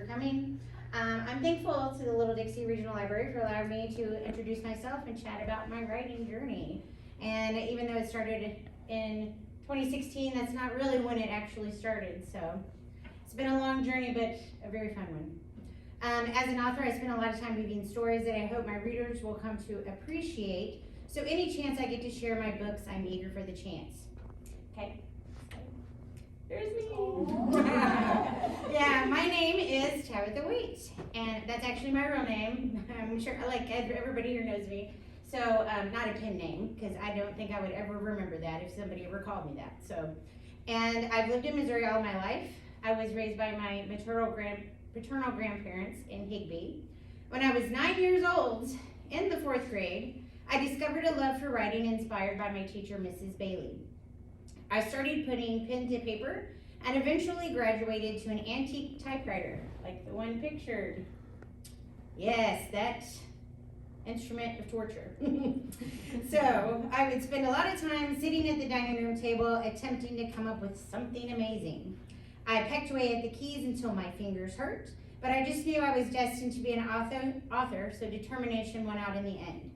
coming. I'm thankful to the Little Dixie Regional Library for allowing me to introduce myself and chat about my writing journey. And even though it started in 2016, that's not really when it actually started. So it's been a long journey, but a very fun one. As an author, I spend a lot of time weaving stories that I hope my readers will come to appreciate. So any chance I get to share my books, I'm eager for the chance. Okay. There's me. Yeah, my name is Tabitha Waite, and that's actually my real name. I'm sure, like everybody here knows me. So, not a pen name, because I don't think I would ever remember that if somebody ever called me that. So, and I've lived in Missouri all my life. I was raised by my paternal grandparents in Higbee. When I was 9 years old, in the 4th grade, I discovered a love for writing inspired by my teacher, Mrs. Bailey. I started putting pen to paper and eventually graduated to an antique typewriter, like the one pictured. Yes, that instrument of torture. So I would spend a lot of time sitting at the dining room table attempting to come up with something amazing. I pecked away at the keys until my fingers hurt, but I just knew I was destined to be an author, so determination won out in the end.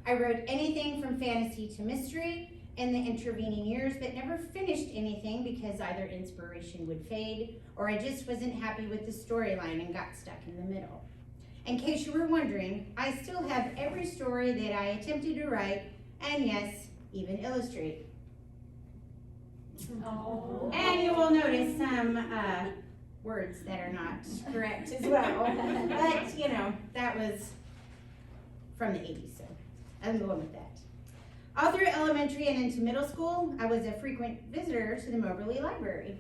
I wrote anything from fantasy to mystery in the intervening years, but never finished anything because either inspiration would fade or I just wasn't happy with the storyline and got stuck in the middle. In case you were wondering, I still have every story that I attempted to write, and yes, even illustrate. Oh. And you will notice some words that are not correct as well. But, you know, that was from the 80s, so I'm going with that. All through elementary and into middle school, I was a frequent visitor to the Moberly Library.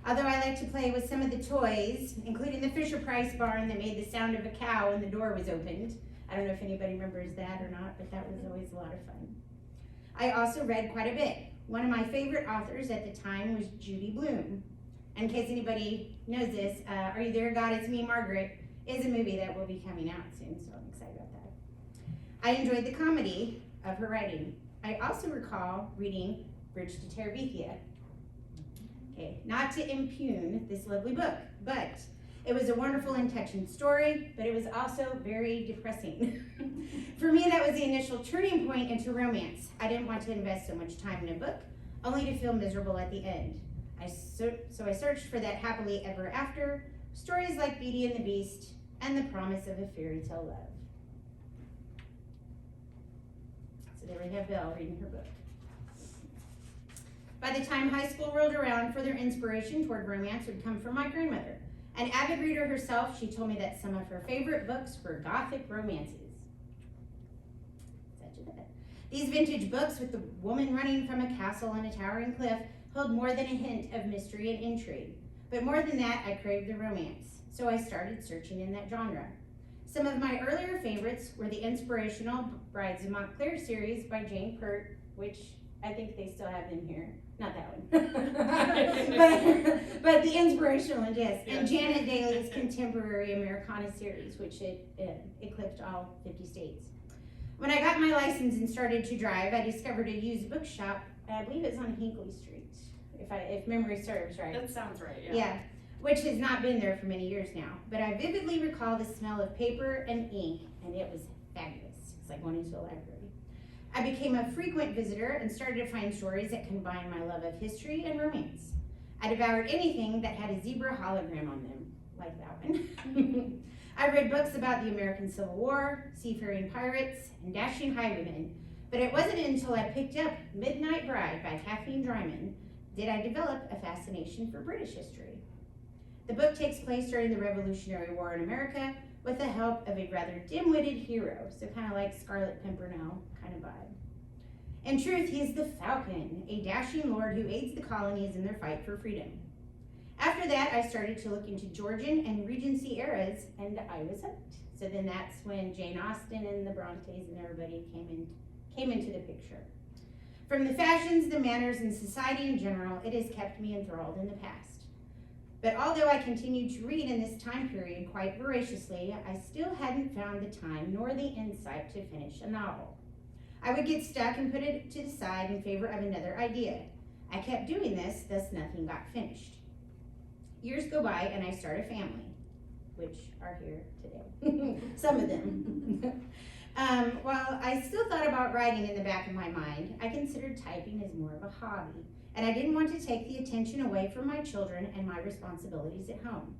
Although I liked to play with some of the toys, including the Fisher-Price barn that made the sound of a cow when the door was opened. I don't know if anybody remembers that or not, but that was always a lot of fun. I also read quite a bit. One of my favorite authors at the time was Judy Blume. In case anybody knows this, Are You There, God? It's Me, Margaret is a movie that will be coming out soon, so I'm excited about that. I enjoyed the comedy of her writing. I also recall reading Bridge to Terabithia. Okay, not to impugn this lovely book, but it was a wonderful and touching story, but it was also very depressing. For me, that was the initial turning point into romance. I didn't want to invest so much time in a book, only to feel miserable at the end. So I searched for that happily ever after, stories like Beauty and the Beast, and the promise of a fairy tale love. So there we have Belle reading her book. By the time high school rolled around, further inspiration toward romance would come from my grandmother. An avid reader herself, she told me that some of her favorite books were Gothic romances. Such a bit. These vintage books with the woman running from a castle on a towering cliff held more than a hint of mystery and intrigue. But more than that, I craved the romance, so I started searching in that genre. Some of my earlier favorites were the inspirational Brides of Montclair series by Jane Pert, which I think they still have in here. Not that one. but the inspirational one, yes. And Janet Daly's contemporary Americana series, which it eclipsed all 50 states. When I got my license and started to drive, I discovered a used bookshop. I believe it's on Hinckley Street, if memory serves right. That sounds right, yeah. Yeah, which has not been there for many years now. But I vividly recall the smell of paper and ink, and it was fabulous. It's like going into a library. I became a frequent visitor and started to find stories that combined my love of history and romance. I devoured anything that had a zebra hologram on them, like that one. I read books about the American Civil War, seafaring pirates, and dashing highwaymen, but it wasn't until I picked up Midnight Bride by Kathleen Dryman did I develop a fascination for British history. The book takes place during the Revolutionary War in America with the help of a rather dim-witted hero, so kind of like Scarlet Pimpernel kind of vibe. In truth, he is the Falcon, a dashing lord who aids the colonies in their fight for freedom. After that, I started to look into Georgian and Regency eras, and I was hooked. So then that's when Jane Austen and the Brontes and everybody came into the picture. From the fashions, the manners, and society in general, it has kept me enthralled in the past. But although I continued to read in this time period quite voraciously, I still hadn't found the time nor the insight to finish a novel. I would get stuck and put it to the side in favor of another idea. I kept doing this, thus nothing got finished. Years go by and I start a family. which are here today, some of them. While I still thought about writing in the back of my mind, I considered typing as more of a hobby, and I didn't want to take the attention away from my children and my responsibilities at home.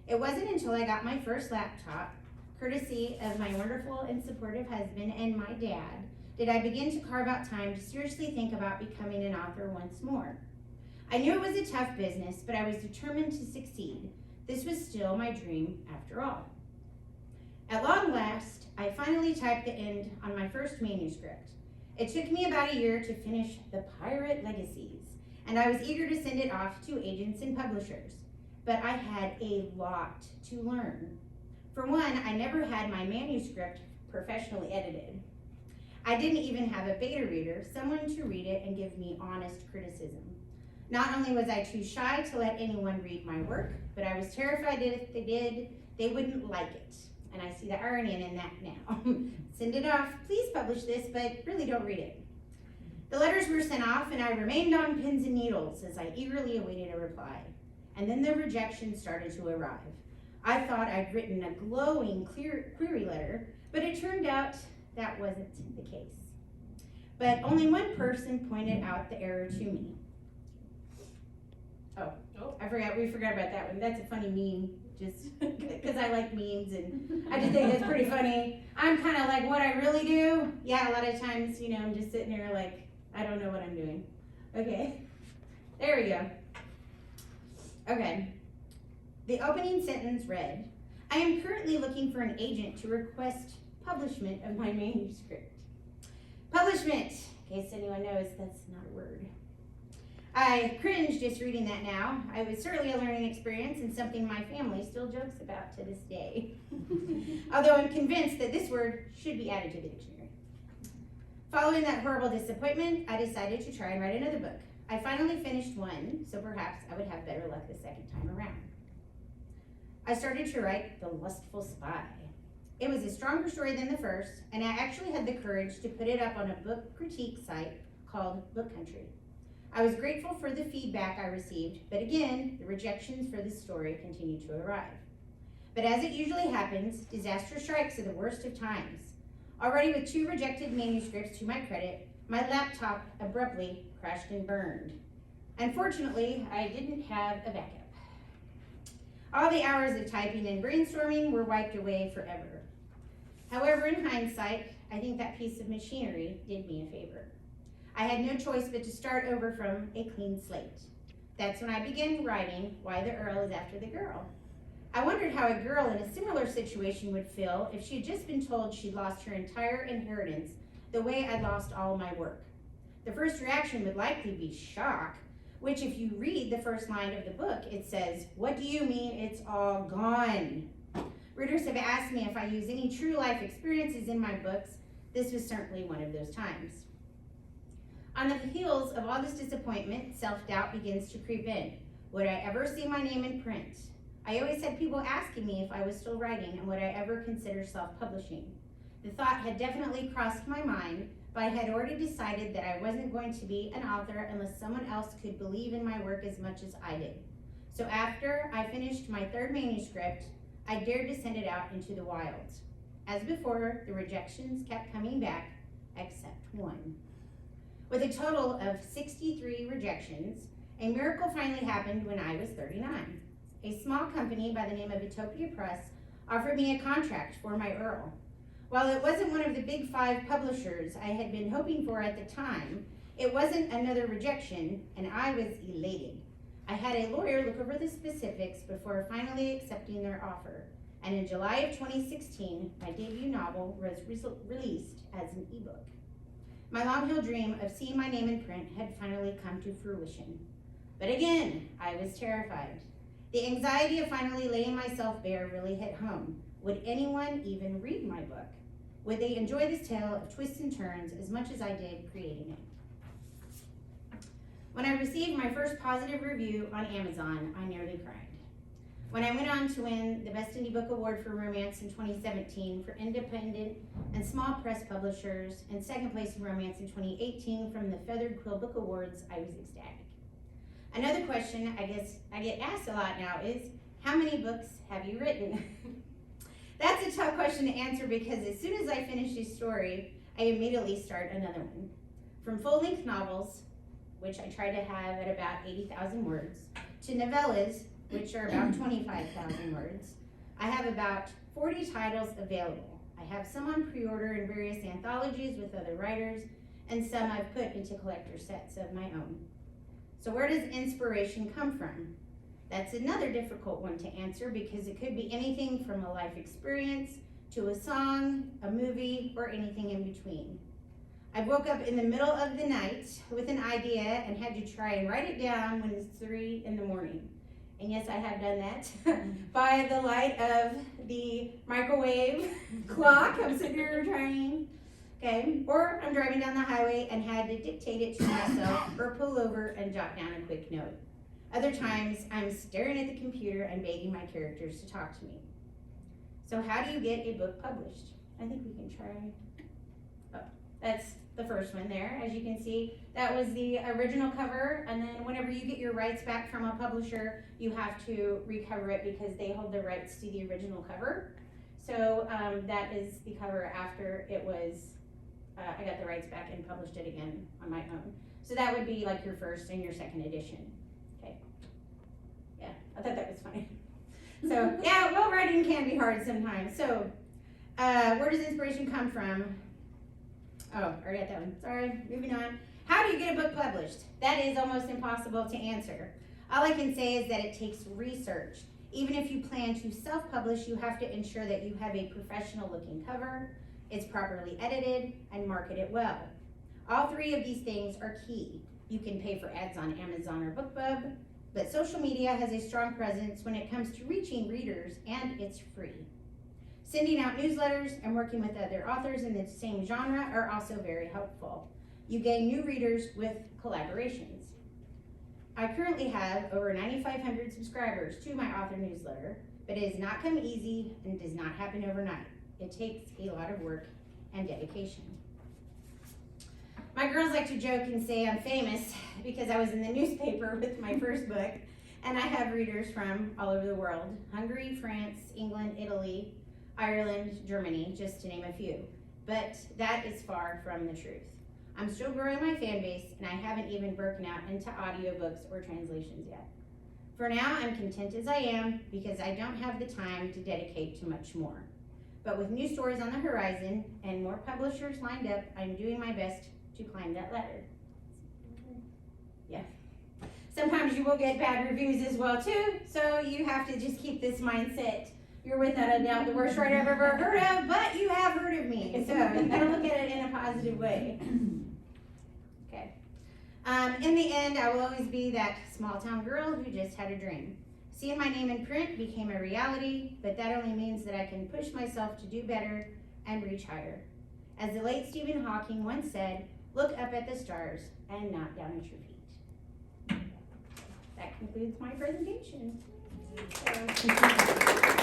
It wasn't until I got my first laptop, courtesy of my wonderful and supportive husband and my dad, did I begin to carve out time to seriously think about becoming an author once more. I knew it was a tough business, but I was determined to succeed. This was still my dream after all. At long last, I finally typed the end on my first manuscript. It took me about a year to finish The Pirate Legacies, and I was eager to send it off to agents and publishers. But I had a lot to learn. For one, I never had my manuscript professionally edited. I didn't even have a beta reader, someone to read it and give me honest criticism. Not only was I too shy to let anyone read my work, but I was terrified that if they did, they wouldn't like it. And I see the irony in that now. Send it off, please publish this, but really don't read it. The letters were sent off and I remained on pins and needles as I eagerly awaited a reply. And then the rejection started to arrive. I thought I'd written a glowing query letter, but it turned out that wasn't the case. But only one person pointed out the error to me. Oh, we forgot about that one. That's a funny meme, just because I like memes and I just think it's pretty funny. I'm kind of like what I really do. Yeah, a lot of times, I'm just sitting there like, I don't know what I'm doing. Okay, there we go. Okay, the opening sentence read, I am currently looking for an agent to request publishment of my manuscript. Publishment, in case anyone knows, that's not a word. I cringe just reading that now. I was certainly a learning experience and something my family still jokes about to this day. Although I'm convinced that this word should be added to the dictionary. Following that horrible disappointment, I decided to try and write another book. I finally finished one, so perhaps I would have better luck the second time around. I started to write The Lustful Spy. It was a stronger story than the first, and I actually had the courage to put it up on a book critique site called Book Country. I was grateful for the feedback I received, but again, the rejections for this story continued to arrive. But as it usually happens, disaster strikes at the worst of times. Already with 2 rejected manuscripts to my credit, my laptop abruptly crashed and burned. Unfortunately, I didn't have a backup. All the hours of typing and brainstorming were wiped away forever. However, in hindsight, I think that piece of machinery did me a favor. I had no choice but to start over from a clean slate. That's when I began writing Why the Earl is After the Girl. I wondered how a girl in a similar situation would feel if she had just been told she'd lost her entire inheritance the way I'd lost all my work. The first reaction would likely be shock, which if you read the first line of the book, it says, "What do you mean it's all gone?" Readers have asked me if I use any true life experiences in my books. This was certainly one of those times. On the heels of all this disappointment, self-doubt begins to creep in. Would I ever see my name in print? I always had people asking me if I was still writing and would I ever consider self-publishing. The thought had definitely crossed my mind, but I had already decided that I wasn't going to be an author unless someone else could believe in my work as much as I did. So after I finished my 3rd manuscript, I dared to send it out into the wild. As before, the rejections kept coming back, except one. With a total of 63 rejections, a miracle finally happened when I was 39. A small company by the name of Utopia Press offered me a contract for my Earl. While it wasn't one of the big 5 publishers I had been hoping for at the time, it wasn't another rejection, and I was elated. I had a lawyer look over the specifics before finally accepting their offer, and in July of 2016, my debut novel was released as an ebook. My long-held dream of seeing my name in print had finally come to fruition. But again, I was terrified. The anxiety of finally laying myself bare really hit home. Would anyone even read my book? Would they enjoy this tale of twists and turns as much as I did creating it? When I received my first positive review on Amazon, I nearly cried. When I went on to win the Best Indie Book Award for Romance in 2017 for independent and small press publishers, and 2nd place in romance in 2018 from the Feathered Quill Book Awards, I was ecstatic. Another question I guess I get asked a lot now is, How many books have you written? That's a tough question to answer because as soon as I finish a story, I immediately start another one. From full-length novels, which I try to have at about 80,000 words, to novellas, which are about 25,000 words. I have about 40 titles available. I have some on pre-order in various anthologies with other writers, and some I've put into collector sets of my own. So where does inspiration come from? That's another difficult one to answer because it could be anything from a life experience to a song, a movie, or anything in between. I woke up in the middle of the night with an idea and had to try and write it down when it's 3 in the morning. And yes, I have done that by the light of the microwave clock. I'm sitting there trying, okay? Or I'm driving down the highway and had to dictate it to myself or pull over and jot down a quick note. Other times, I'm staring at the computer and begging my characters to talk to me. So how do you get a book published? I think we can try. Oh, that's the first one there. As you can see, that was the original cover, and then whenever you get your rights back from a publisher, you have to recover it because they hold the rights to the original cover. So that is the cover after it was, I got the rights back and published it again on my own. So that would be like your first and your second edition. Yeah, I thought that was funny. So, yeah, well, writing can be hard sometimes. So, where does inspiration come from? Oh, already got that one. Sorry, moving on. How do you get a book published? That is almost impossible to answer. All I can say is that it takes research. Even if you plan to self-publish, you have to ensure that you have a professional-looking cover, it's properly edited, and marketed well. All 3 of these things are key. You can pay for ads on Amazon or BookBub, but social media has a strong presence when it comes to reaching readers, and it's free. Sending out newsletters and working with other authors in the same genre are also very helpful. You gain new readers with collaborations. I currently have over 9,500 subscribers to my author newsletter, but it has not come easy and does not happen overnight. It takes a lot of work and dedication. My girls like to joke and say I'm famous because I was in the newspaper with my first book, and I have readers from all over the world: Hungary, France, England, Italy, Ireland, Germany, just to name a few. But that is far from the truth. I'm still growing my fan base, and I haven't even broken out into audiobooks or translations yet. For now, I'm content as I am because I don't have the time to dedicate to much more. But with new stories on the horizon and more publishers lined up, I'm doing my best to climb that ladder. Yeah. Sometimes you will get bad reviews as well too, so you have to just keep this mindset. You're without a doubt the worst writer I've ever heard of, but you have heard of me, so you gotta look at it in a positive way. Okay. In the end, I will always be that small town girl who just had a dream. Seeing my name in print became a reality, but that only means that I can push myself to do better and reach higher. As the late Stephen Hawking once said, look up at the stars and not down at your feet. That concludes my presentation. So,